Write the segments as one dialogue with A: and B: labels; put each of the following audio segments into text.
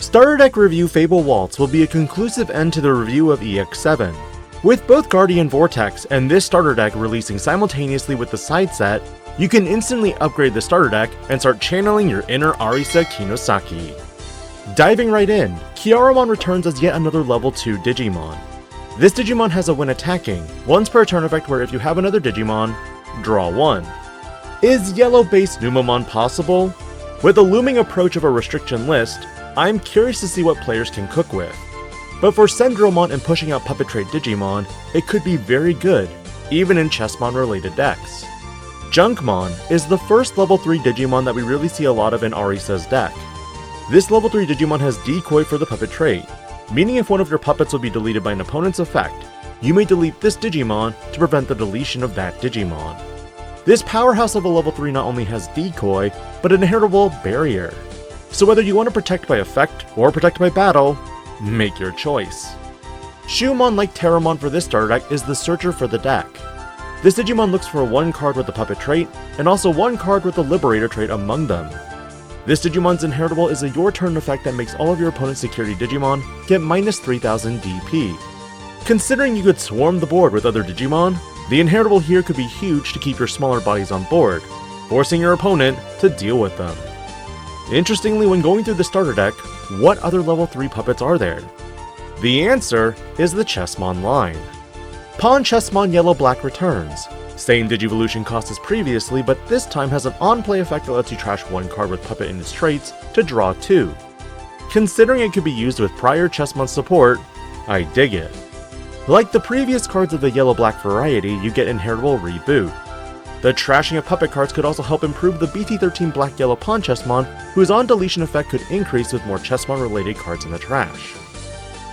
A: Starter Deck Review Fable Waltz will be a conclusive end to the review of EX7. With both Guardian Vortex and this starter deck releasing simultaneously with the side set, you can instantly upgrade the starter deck and start channeling your inner Arisa Kinosaki. Diving right in, Kyaromon returns as yet another level 2 Digimon. This Digimon has a when attacking, once per turn effect where if you have another Digimon, draw 1. Is yellow-based Numamon possible? With the looming approach of a restriction list, I'm curious to see what players can cook with. But for Cendrillmon and pushing out Puppet Trait Digimon, it could be very good, even in chessmon related decks. Junkmon is the first level 3 Digimon that we really see a lot of in Arisa's deck. This level 3 Digimon has Decoy for the Puppet Trait, meaning if one of your puppets will be deleted by an opponent's effect, you may delete this Digimon to prevent the deletion of that Digimon. This powerhouse of a level 3 not only has Decoy, but an inheritable Barrier. So whether you want to protect by effect or protect by battle, make your choice. Shoemon, like Terramon for this starter deck, is the searcher for the deck. This Digimon looks for one card with the Puppet Trait, and also one card with the Liberator trait among them. This Digimon's inheritable is a your turn effect that makes all of your opponent's security Digimon get minus 3000 DP. Considering you could swarm the board with other Digimon, the inheritable here could be huge to keep your smaller bodies on board, forcing your opponent to deal with them. Interestingly, when going through the starter deck, what other level 3 puppets are there? The answer is the chessmon line. Pawn Chessmon Yellow-Black returns. Same Digivolution cost as previously, but this time has an on-play effect that lets you trash one card with Puppet in its traits to draw 2. Considering it could be used with prior chessmon support, I dig it. Like the previous cards of the Yellow-Black variety, you get inheritable Reboot. The trashing of puppet cards could also help improve the BT13 Black-Yellow Pawn Chessmon, whose on-deletion effect could increase with more chessmon-related cards in the trash.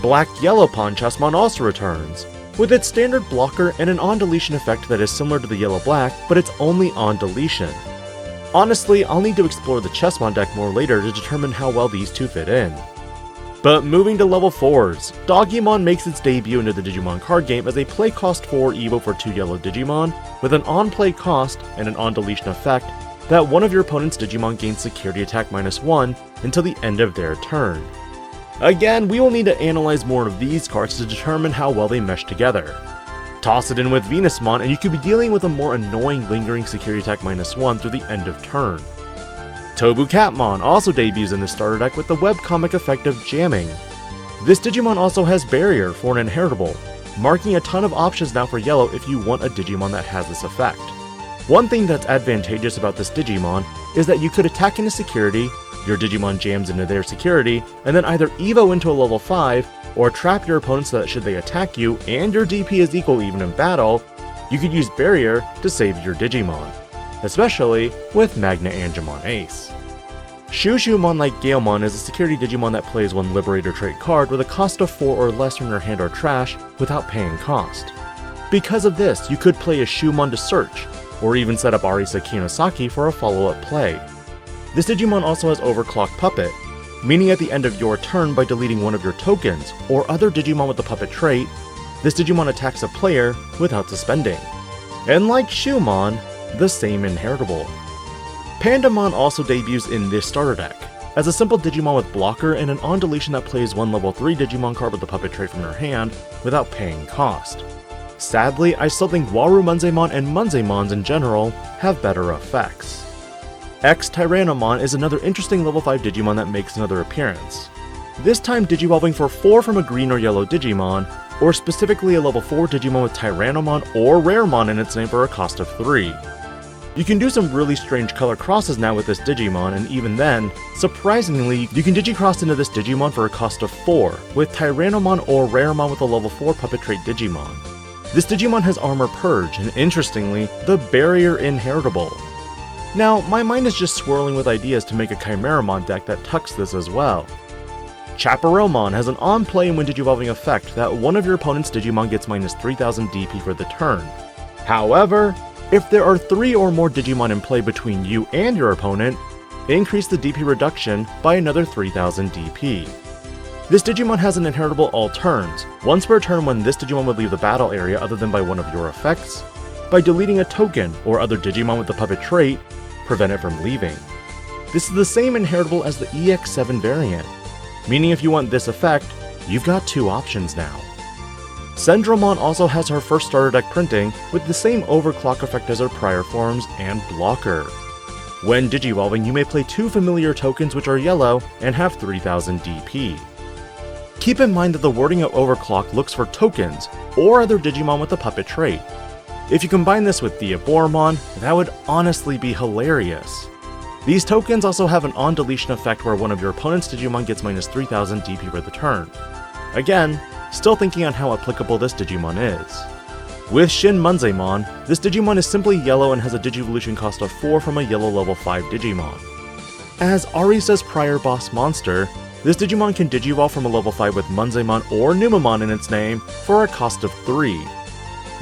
A: Black-Yellow Pawn Chessmon also returns, with its standard blocker and an on-deletion effect that is similar to the Yellow-Black, but it's only on-deletion. Honestly, I'll need to explore the chessmon deck more later to determine how well these two fit in. But moving to level 4s, doggymon makes its debut into the Digimon card game as a play cost 4 Evo for 2 yellow Digimon, with an on-play cost and an on-deletion effect that one of your opponent's Digimon gains security attack -1 until the end of their turn. Again, we will need to analyze more of these cards to determine how well they mesh together. Toss it in with Venusmon and you could be dealing with a more annoying lingering security attack -1 through the end of turn. tobucatmon also debuts in the starter deck with the webcomic effect of jamming. This Digimon also has Barrier for an inheritable, marking a ton of options now for yellow if you want a Digimon that has this effect. One thing that's advantageous about this Digimon is that you could attack into security, your Digimon jams into their security, and then either Evo into a level 5, or trap your opponent so that should they attack you and your DP is equal even in battle, you could use Barrier to save your Digimon, especially with Magna Angemon Ace. Shoeshoemon, like Galemon, is a security Digimon that plays one Liberator trait card with a cost of 4 or less from your hand or trash without paying cost. Because of this, you could play a Shoemon to search, or even set up Arisa Kinosaki for a follow-up play. This Digimon also has Overclock Puppet, meaning at the end of your turn by deleting one of your tokens, or other Digimon with the Puppet trait, this Digimon attacks a player without suspending. And like Shoemon, the same inheritable. Pandamon also debuts in this starter deck, as a simple Digimon with blocker and an on-deletion that plays one level 3 Digimon card with the Puppet trait from your hand without paying cost. Sadly, I still think Warumonzaemon and Monzaemons in general have better effects. Extyrannomon is another interesting level 5 Digimon that makes another appearance. This time digivolving for 4 from a green or yellow Digimon, or specifically a level 4 Digimon with Tyrannomon or Raremon in its name for a cost of 3. You can do some really strange color crosses now with this Digimon, and even then, surprisingly, you can digicross into this Digimon for a cost of 4, with Tyrannomon or Raremon with a level 4 Puppet Trait Digimon. This Digimon has Armor Purge, and interestingly, the Barrier inheritable. Now, my mind is just swirling with ideas to make a Kyaromon deck that tucks this as well. Chaperomon has an on-play and when digivolving effect that one of your opponent's Digimon gets minus 3000 DP for the turn. However, if there are 3 or more Digimon in play between you and your opponent, increase the DP reduction by another 3000 DP. This Digimon has an inheritable all turns, once per turn when this Digimon would leave the battle area other than by one of your effects, by deleting a token or other Digimon with the Puppet trait, prevent it from leaving. This is the same inheritable as the EX7 variant. meaning if you want this effect, you've got two options now. Cendrillmon also has her first starter deck printing with the same overclock effect as her prior forms and blocker. When digivolving, you may play two familiar tokens which are yellow and have 3000 DP. Keep in mind that the wording of overclock looks for tokens or other Digimon with the puppet trait. If you combine this with Diaboromon, that would honestly be hilarious. These tokens also have an on-deletion effect where one of your opponent's Digimon gets minus 3000 DP for the turn. Again, still thinking on how applicable this Digimon is. With Shinmonzaemon, this Digimon is simply yellow and has a Digivolution cost of 4 from a yellow level 5 Digimon. As Arisa's prior boss monster, this Digimon can Digivolve from a level 5 with Monzaemon or Numamon in its name for a cost of 3.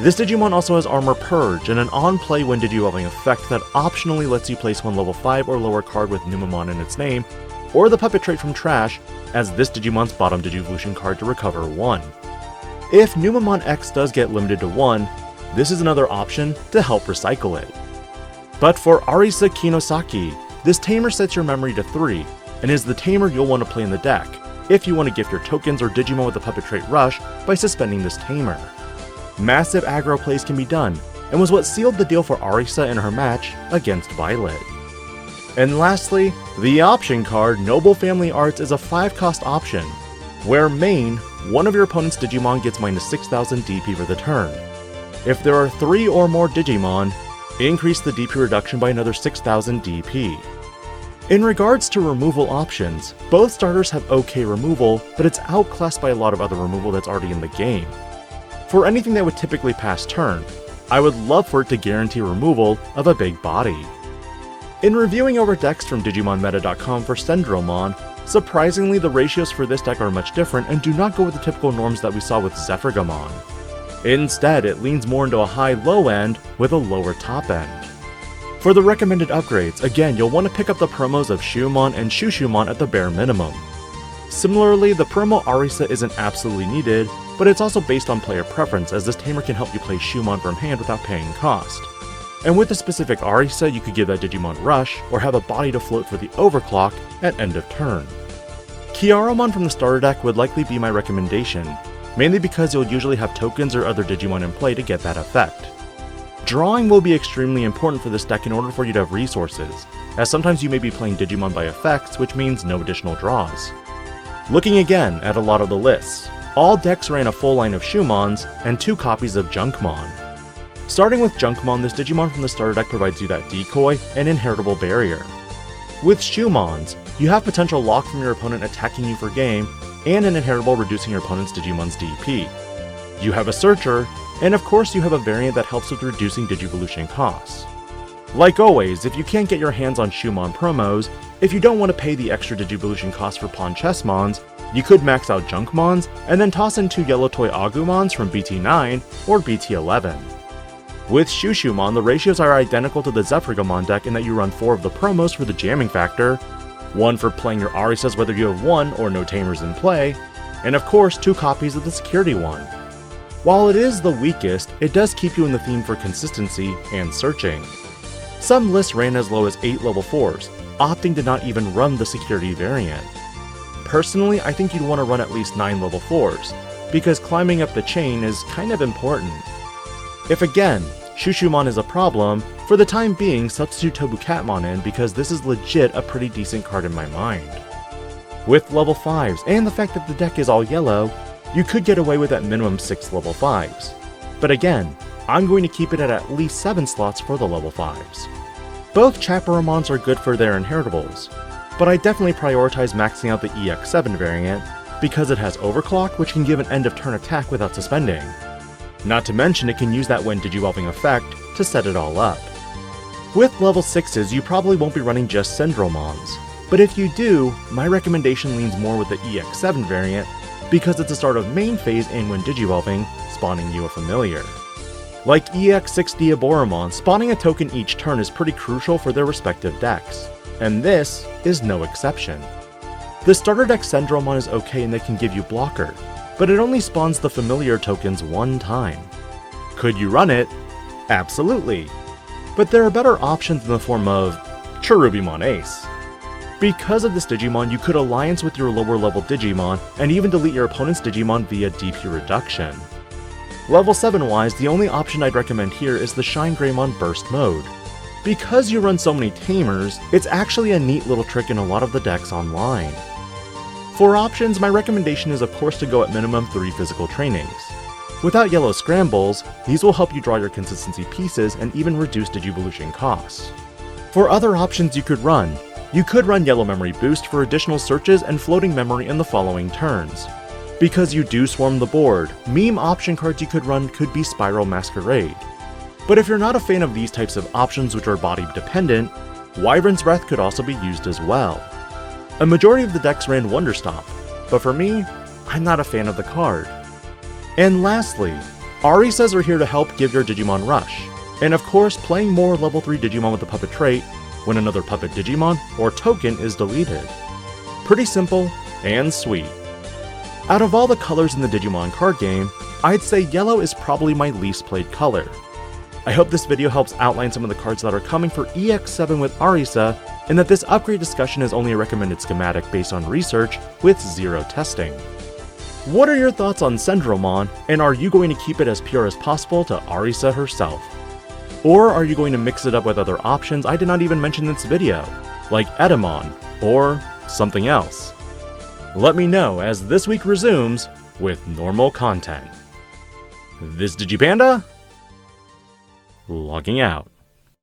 A: This Digimon also has Armor Purge and an on-play when Digivolving effect that optionally lets you place one level 5 or lower card with Numamon in its name, or the puppet trait from trash as this Digimon's bottom Digivolution card to recover 1. If Numamon X does get limited to 1, this is another option to help recycle it. But for Arisa Kinosaki, this tamer sets your memory to 3, and is the tamer you'll want to play in the deck, if you want to gift your tokens or Digimon with the puppet trait Rush by suspending this tamer. Massive aggro plays can be done, and was what sealed the deal for Arisa in her match against Violet. And lastly, the option card Noble Family Arts is a 5-cost option, where main, one of your opponent's Digimon gets minus 6000 DP for the turn. If there are 3 or more Digimon, increase the DP reduction by another 6000 DP. In regards to removal options, both starters have okay removal, but it's outclassed by a lot of other removal that's already in the game. For anything that would typically pass turn, I would love for it to guarantee removal of a big body. In reviewing over decks from DigimonMeta.com for Cendrillmon, surprisingly the ratios for this deck are much different and do not go with the typical norms that we saw with Zephyrgamon. Instead, it leans more into a high-low end with a lower top end. For the recommended upgrades, again, you'll want to pick up the promos of Shoemon and shoeshoemon at the bare minimum. Similarly, the promo Arisa isn't absolutely needed, but it's also based on player preference, as this tamer can help you play Shoemon from hand without paying cost. And with the specific Arisa, you could give that Digimon Rush, or have a body to float for the overclock at end of turn. Kyaromon from the starter deck would likely be my recommendation, mainly because you'll usually have tokens or other Digimon in play to get that effect. Drawing will be extremely important for this deck in order for you to have resources, as sometimes you may be playing Digimon by effects, which means no additional draws. Looking again at a lot of the lists, all decks ran a full line of shoemons and 2 copies of junkmon. Starting with junkmon, this Digimon from the starter deck provides you that decoy and inheritable barrier. With shoemons, you have potential lock from your opponent attacking you for game, and an inheritable reducing your opponent's Digimon's DP. You have a searcher, and of course you have a variant that helps with reducing Digivolution costs. Like always, if you can't get your hands on shoemon promos, if you don't want to pay the extra Digivolution cost for pawn chessmons, you could max out junkmons and then toss in 2 yellow toy agumons from BT9 or BT11. With shoeshoemon, the ratios are identical to the Zephyrgamon deck in that you run 4 of the promos for the jamming factor, 1 for playing your Arisas whether you have 1 or no tamers in play, and of course 2 copies of the security one. While it is the weakest, it does keep you in the theme for consistency and searching. Some lists ran as low as 8 level 4s, opting to not even run the security variant. Personally, I think you'd want to run at least 9 level 4s, because climbing up the chain is kind of important. If again, shoeshoemon is a problem, for the time being substitute tobucatmon in because this is legit a pretty decent card in my mind. With level 5s and the fact that the deck is all yellow, you could get away with at minimum 6 level 5s. But again, I'm going to keep it at least 7 slots for the level 5s. Both chaperomons are good for their inheritables, but I definitely prioritize maxing out the EX7 variant because it has overclock, which can give an end of turn attack without suspending. Not to mention it can use that when digivolving effect to set it all up. With level 6s, you probably won't be running just Cendrillmons, but if you do, my recommendation leans more with the EX7 variant because it's the start of main phase and when digivolving, spawning you a familiar. Like EX6 Diaboromon, spawning a token each turn is pretty crucial for their respective decks, and this is no exception. The starter deck Cendrillmon is okay and they can give you blocker, but it only spawns the familiar tokens 1 time. Could you run it? Absolutely. But there are better options in the form of Cherubimon Ace. Because of this Digimon, you could alliance with your lower level Digimon, and even delete your opponent's Digimon via DP reduction. Level 7 wise, the only option I'd recommend here is the Shinmonzaemon burst mode. Because you run so many tamers, it's actually a neat little trick in a lot of the decks online. For options, my recommendation is of course to go at minimum 3 physical trainings. Without yellow scrambles, these will help you draw your consistency pieces and even reduce Digivolution costs. For other options you could run yellow memory boost for additional searches and floating memory in the following turns. Because you do swarm the board, meme option cards you could run could be Spiral Masquerade. But if you're not a fan of these types of options which are body dependent, Wyvern's Breath could also be used as well. A majority of the decks ran Wonderstop, but for me, I'm not a fan of the card. And lastly, Arisas are here to help give your Digimon rush, and of course playing more level 3 Digimon with the puppet trait when another puppet Digimon or token is deleted. Pretty simple and sweet. Out of all the colors in the Digimon card game, I'd say yellow is probably my least played color. I hope this video helps outline some of the cards that are coming for EX7 with Arisa, and that this upgrade discussion is only a recommended schematic based on research with zero testing. What are your thoughts on Cendrillmon, and are you going to keep it as pure as possible to Arisa herself? Or are you going to mix it up with other options I did not even mention in this video, like Etemon, or something else? Let me know as this week resumes with normal content. This DIGI-PANDA, logging out.